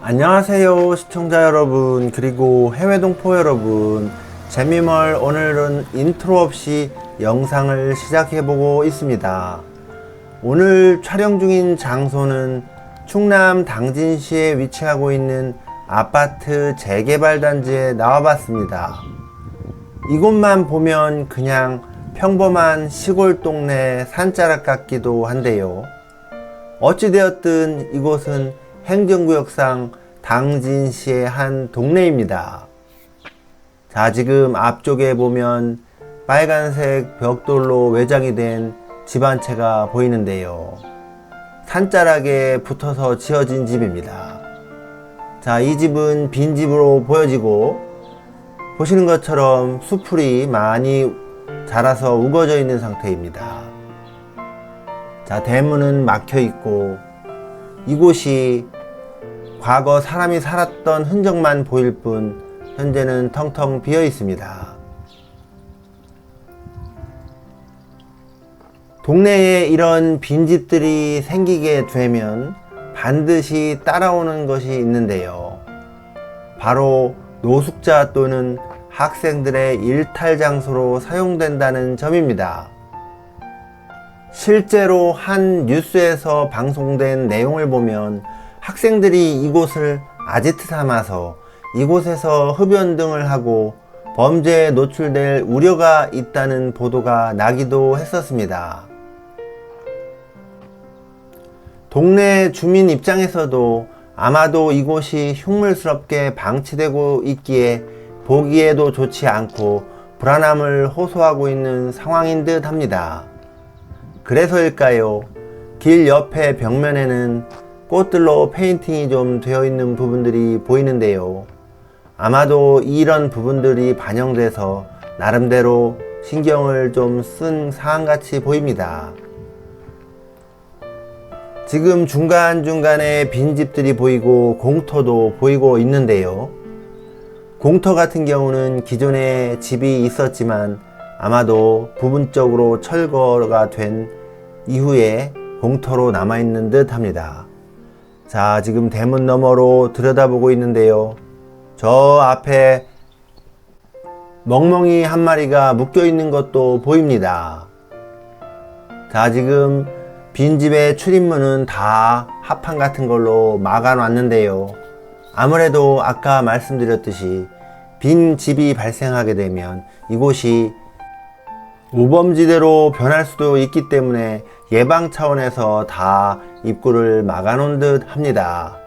안녕하세요 시청자 여러분, 그리고 해외 동포 여러분. 재미멀, 오늘은 인트로 없이 영상을 시작해보고 있습니다. 오늘 촬영 중인 장소는 충남 당진시에 위치하고 있는 아파트 재개발 단지에 나와봤습니다. 이곳만 보면 그냥 평범한 시골 동네 산자락 같기도 한데요. 어찌되었든 이곳은 행정구역상 당진시의 한 동네입니다. 자, 지금 앞쪽에 보면 빨간색 벽돌로 외장이 된 집 한 채가 보이는데요. 산자락에 붙어서 지어진 집입니다. 자, 이 집은 빈집으로 보여지고, 보시는 것처럼 수풀이 많이 자라서 우거져 있는 상태입니다. 자, 대문은 막혀 있고, 이곳이 과거 사람이 살았던 흔적만 보일 뿐 현재는 텅텅 비어 있습니다. 동네에 이런 빈집들이 생기게 되면 반드시 따라오는 것이 있는데요. 바로 노숙자 또는 학생들의 일탈 장소로 사용된다는 점입니다. 실제로 한 뉴스에서 방송된 내용을 보면 학생들이 이곳을 아지트 삼아서 이곳에서 흡연 등을 하고 범죄에 노출될 우려가 있다는 보도가 나기도 했었습니다. 동네 주민 입장에서도 아마도 이곳이 흉물스럽게 방치되고 있기에 보기에도 좋지 않고 불안함을 호소하고 있는 상황인 듯 합니다. 그래서일까요? 길 옆에 벽면에는 꽃들로 페인팅이 좀 되어 있는 부분들이 보이는데요. 아마도 이런 부분들이 반영돼서 나름대로 신경을 좀 쓴 상황같이 보입니다. 지금 중간중간에 빈집들이 보이고 공터도 보이고 있는데요. 공터 같은 경우는 기존에 집이 있었지만 아마도 부분적으로 철거가 된 이후에 공터로 남아있는 듯 합니다. 자, 지금 대문 너머로 들여다보고 있는데요. 저 앞에 멍멍이 한 마리가 묶여 있는 것도 보입니다. 자, 지금 빈집의 출입문은 다 합판 같은 걸로 막아 놨는데요. 아무래도 아까 말씀드렸듯이 빈 집이 발생하게 되면 이곳이 모범지대로 변할 수도 있기 때문에 예방 차원에서 다 입구를 막아 놓은 듯 합니다.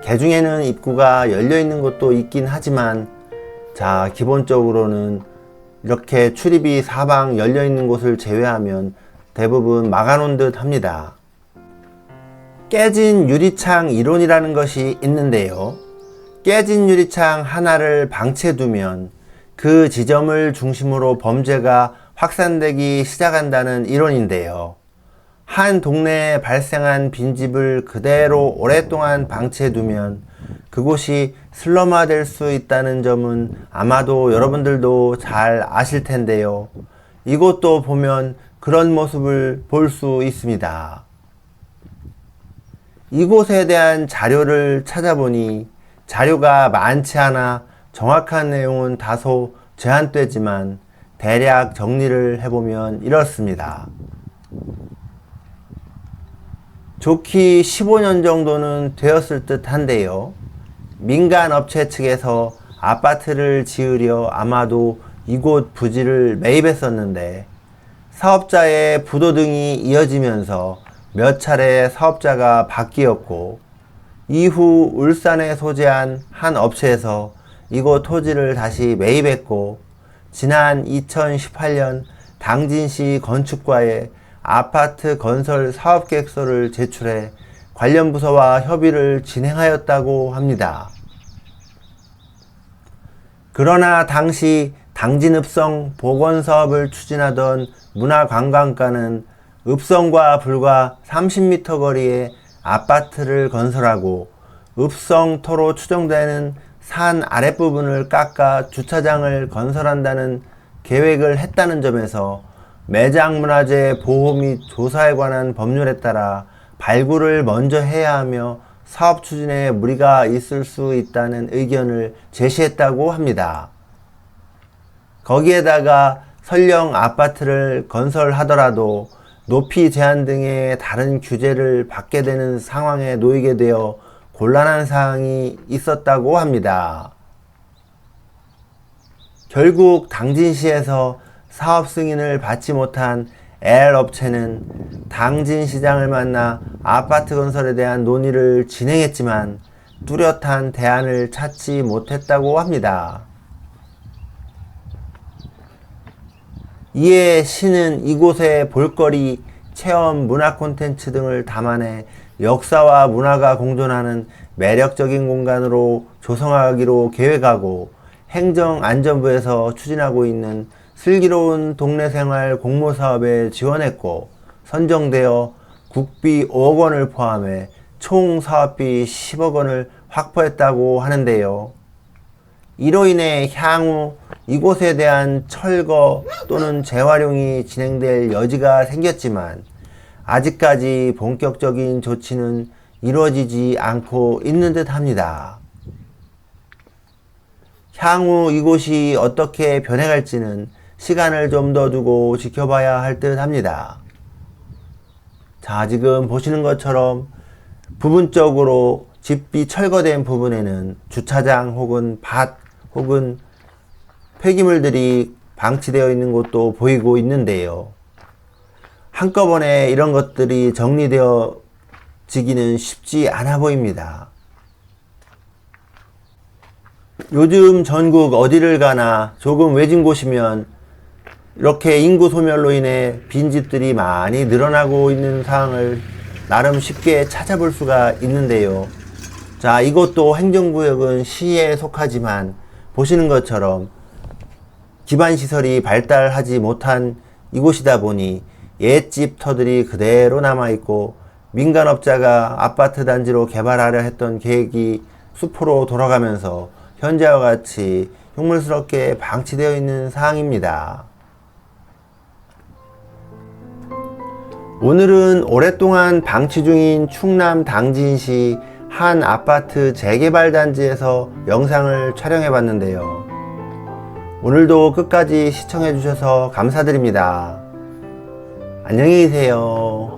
개중에는 입구가 열려 있는 곳도 있긴 하지만, 자, 기본적으로는 이렇게 출입이 사방 열려 있는 곳을 제외하면 대부분 막아 놓은 듯 합니다. 깨진 유리창 이론이라는 것이 있는데요. 깨진 유리창 하나를 방치해 두면 그 지점을 중심으로 범죄가 확산되기 시작한다는 이론인데요. 한 동네에 발생한 빈집을 그대로 오랫동안 방치해 두면 그곳이 슬럼화될 수 있다는 점은 아마도 여러분들도 잘 아실 텐데요. 이곳도 보면 그런 모습을 볼 수 있습니다. 이곳에 대한 자료를 찾아보니 자료가 많지 않아 정확한 내용은 다소 제한되지만 대략 정리를 해보면 이렇습니다. 좋기 15년 정도는 되었을 듯 한데요. 민간 업체 측에서 아파트를 지으려 아마도 이곳 부지를 매입했었는데 사업자의 부도 등이 이어지면서 몇 차례 사업자가 바뀌었고, 이후 울산에 소재한 한 업체에서 이곳 토지를 다시 매입했고, 지난 2018년 당진시 건축과에 아파트 건설 사업계획서를 제출해 관련 부서와 협의를 진행하였다고 합니다. 그러나 당시 당진읍성 복원사업을 추진하던 문화관광과는 읍성과 불과 30m 거리에 아파트를 건설하고 읍성토로 추정되는 산 아랫부분을 깎아 주차장을 건설한다는 계획을 했다는 점에서 매장문화재 보호 및 조사에 관한 법률에 따라 발굴을 먼저 해야 하며 사업 추진에 무리가 있을 수 있다는 의견을 제시했다고 합니다. 거기에다가 설령 아파트를 건설하더라도 높이 제한 등의 다른 규제를 받게 되는 상황에 놓이게 되어 곤란한 사항이 있었다고 합니다. 결국 당진시에서 사업 승인을 받지 못한 L업체는 당진시장을 만나 아파트 건설에 대한 논의를 진행했지만 뚜렷한 대안을 찾지 못했다고 합니다. 이에 시는 이곳에 볼거리, 체험, 문화 콘텐츠 등을 담아내 역사와 문화가 공존하는 매력적인 공간으로 조성하기로 계획하고 행정안전부에서 추진하고 있는 슬기로운 동네생활 공모사업에 지원했고 선정되어 국비 5억 원을 포함해 총 사업비 10억 원을 확보했다고 하는데요. 이로 인해 향후 이곳에 대한 철거 또는 재활용이 진행될 여지가 생겼지만 아직까지 본격적인 조치는 이루어지지 않고 있는 듯 합니다. 향후 이곳이 어떻게 변해갈지는 시간을 좀 더 두고 지켜봐야 할 듯 합니다. 자, 지금 보시는 것처럼 부분적으로 집이 철거된 부분에는 주차장 혹은 밭 혹은 폐기물들이 방치되어 있는 곳도 보이고 있는데요. 한꺼번에 이런 것들이 정리되어지기는 쉽지 않아 보입니다. 요즘 전국 어디를 가나 조금 외진 곳이면 이렇게 인구 소멸로 인해 빈집들이 많이 늘어나고 있는 상황을 나름 쉽게 찾아볼 수가 있는데요. 자, 이것도 행정구역은 시에 속하지만 보시는 것처럼 기반시설이 발달하지 못한 이곳이다 보니 옛집 터들이 그대로 남아있고 민간업자가 아파트 단지로 개발하려 했던 계획이 수포로 돌아가면서 현재와 같이 흉물스럽게 방치되어 있는 상황입니다. 오늘은 오랫동안 방치 중인 충남 당진시 한 아파트 재개발 단지에서 영상을 촬영해 봤는데요. 오늘도 끝까지 시청해 주셔서 감사드립니다. 안녕히 계세요.